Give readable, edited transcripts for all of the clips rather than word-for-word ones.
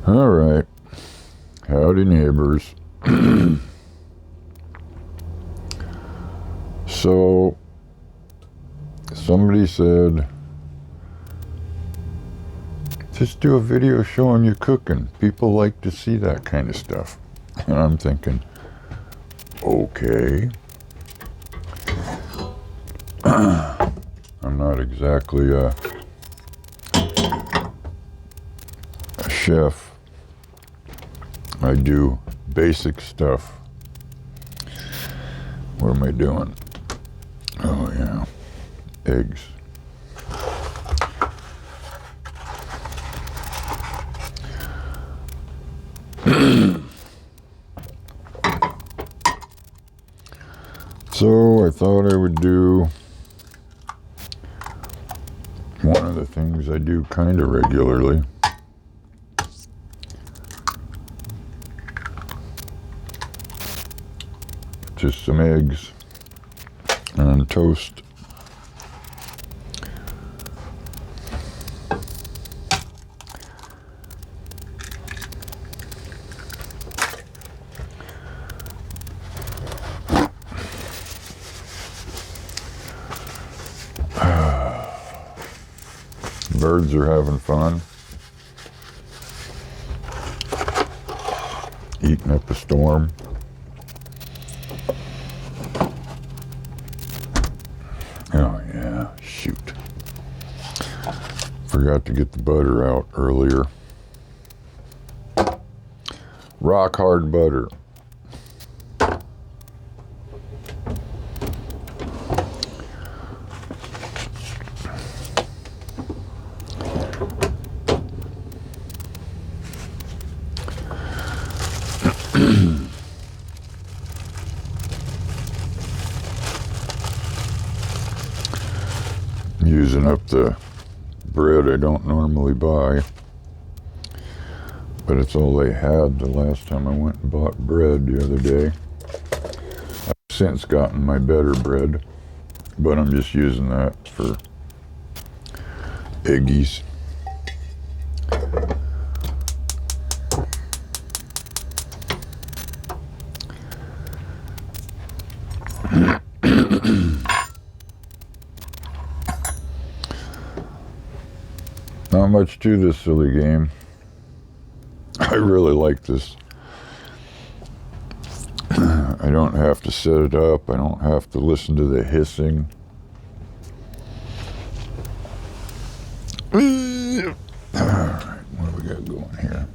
All right. Howdy, neighbors. So, somebody said, just do a video showing you cooking. People like to see that kind of stuff. And I'm thinking, okay. I'm not exactly a chef. I do basic stuff. What am I doing? Oh yeah, eggs. So I thought I would do one of the things I do kind of regularly. Just some eggs on toast. Birds are having fun. Eating up a storm. Oh yeah, shoot. Forgot to get the butter out earlier. Rock hard butter. Using up the bread I don't normally buy, but it's all they had the last time I went and bought bread the other day. I've since gotten my better bread, but I'm just using that for eggies. Not much to this silly game. I really like this. I don't have to set it up. I don't have to listen to the hissing. Alright, what do we got going here?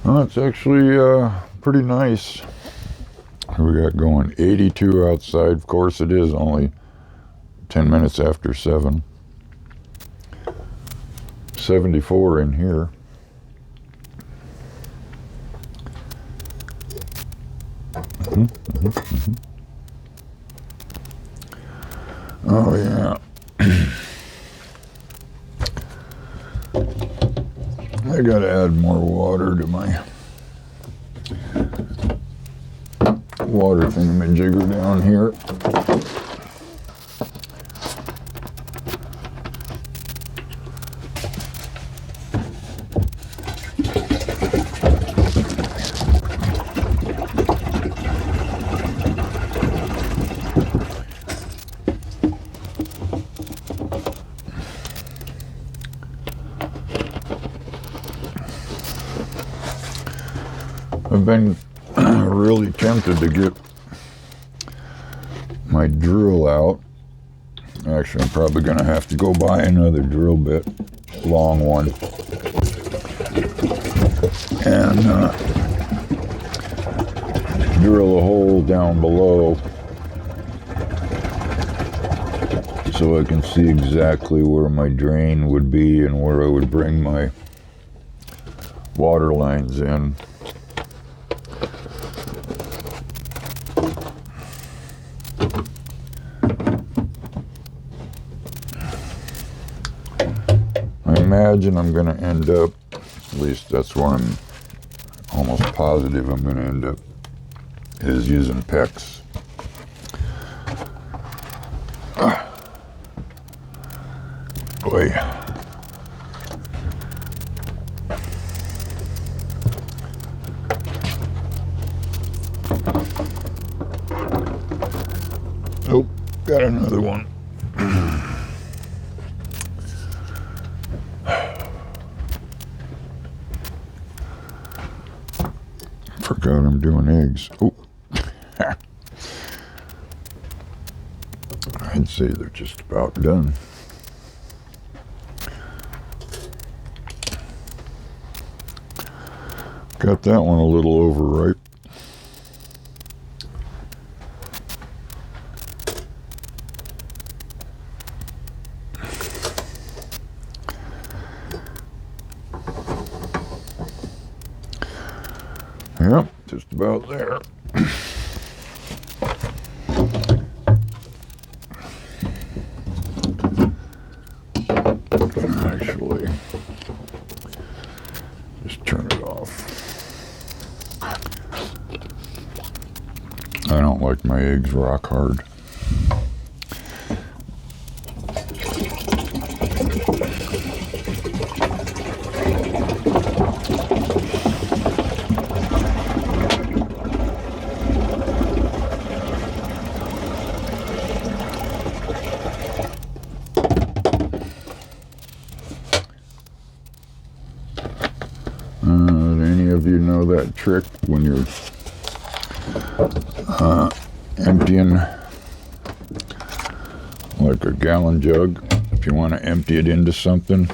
Well, it's actually pretty nice. What we got going? 82 outside. Of course, it is only 10 minutes after 7. 74 in here. Oh yeah. I gotta add more water to my water thingamajigger down here. I've been really tempted to get my drill out. Actually, I'm probably going to have to go buy another drill bit, long one, and drill a hole down below so I can see exactly where my drain would be and where I would bring my water lines in. I imagine I'm going to end up, at least that's where I'm almost positive I'm going to end up, is using PEX. Boy. Oh, got another one. Forgot I'm doing eggs. Oh. I'd say they're just about done. Got that one a little overripe. Yep, just about there. Actually, just turn it off. I don't like my eggs rock hard. Any of you know that trick when you're emptying like a gallon jug? If you want to empty it into something,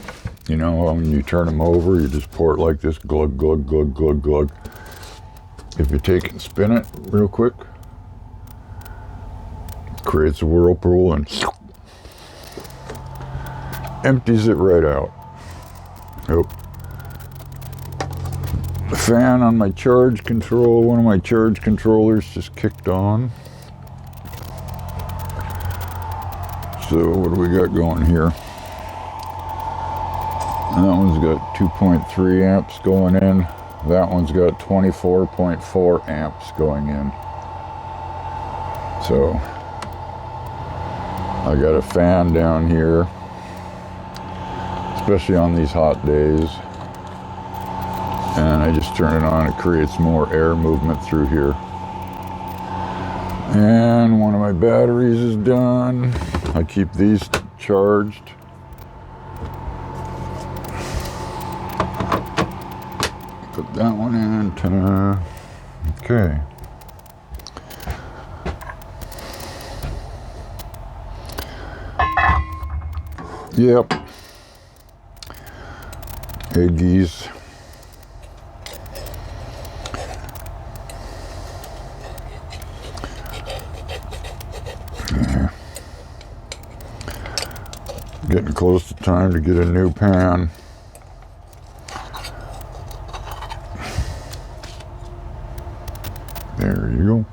you know, when you turn them over, you just pour it like this, glug, glug, glug, glug, glug. If you take it and spin it real quick, it creates a whirlpool and empties it right out. Nope. The fan on my charge control, one of my charge controllers just kicked on. So what do we got going here? That one's got 2.3 amps going in. That one's got 24.4 amps going in. So I got a fan down here, especially on these hot days. And I just turn it on, it creates more air movement through here. And one of my batteries is done. I keep these charged. Put that one in, ta-da. Okay. Yep. Eggies. Getting close to time to get a new pan. There you go.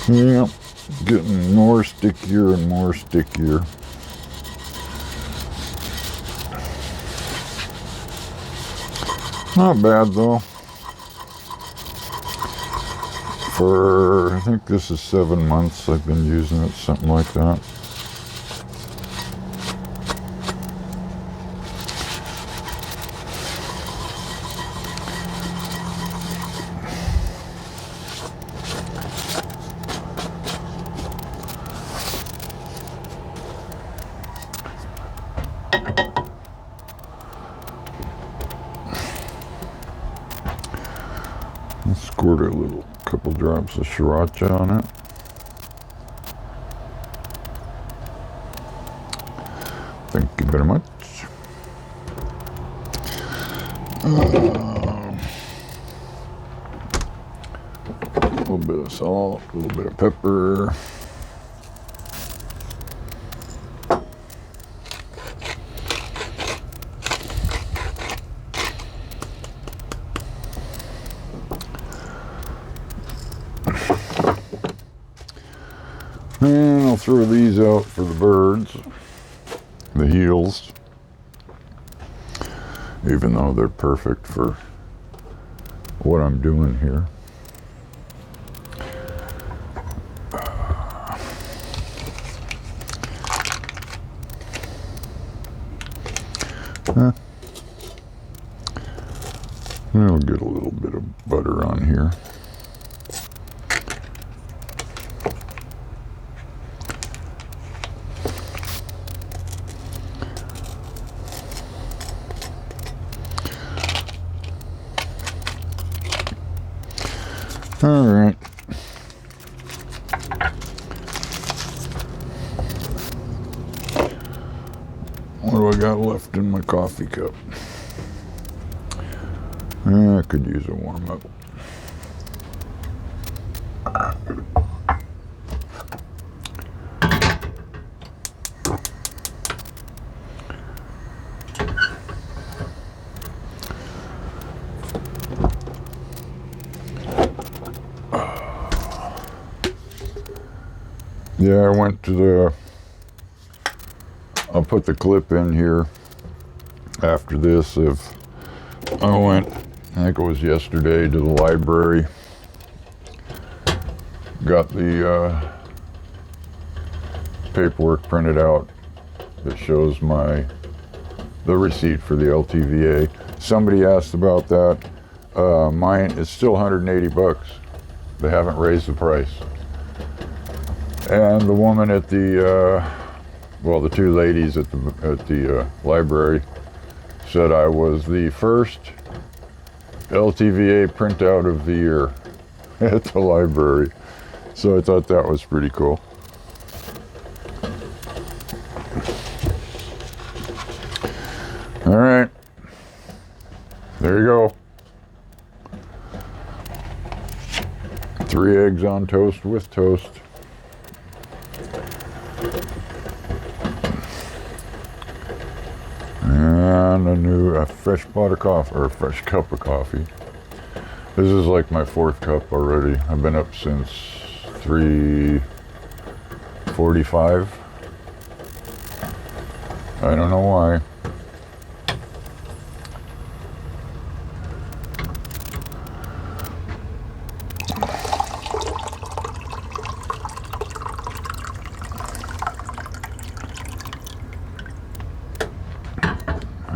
Yeah, getting more stickier and more stickier. Not bad though. For, I think this is 7 months I've been using it, something like that. squirt a little, couple drops of sriracha on it. Thank you very much. A little bit of salt, a little bit of pepper. And I'll throw these out for the birds, the heels, even though they're perfect for what I'm doing here. I'll get a little bit of butter on here. All right. What do I got left in my coffee cup? I could use a warm up. Yeah, I went to the, I'll put the clip in here after this. If I went, I think it was yesterday, to the library, got the paperwork printed out that shows the receipt for the LTVA. Somebody asked about that. Mine is still 180 bucks. They haven't raised the price. And the woman at the, well, the two ladies at the library said I was the first LTVA printout of the year at the library. So I thought that was pretty cool. All right, there you go. 3 eggs on toast with toast. And a fresh pot of coffee, or a fresh cup of coffee. This is like my 4th cup already. I've been up since 3:45. I don't know why.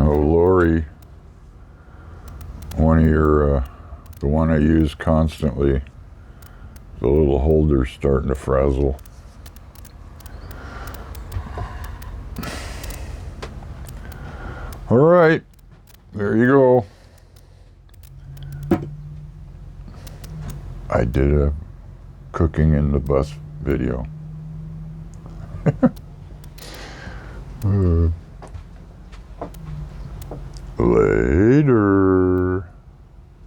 Oh, Lori, one of your, the one I use constantly, the little holder's starting to frazzle. All right, there you go. I did a cooking in the bus video. Later.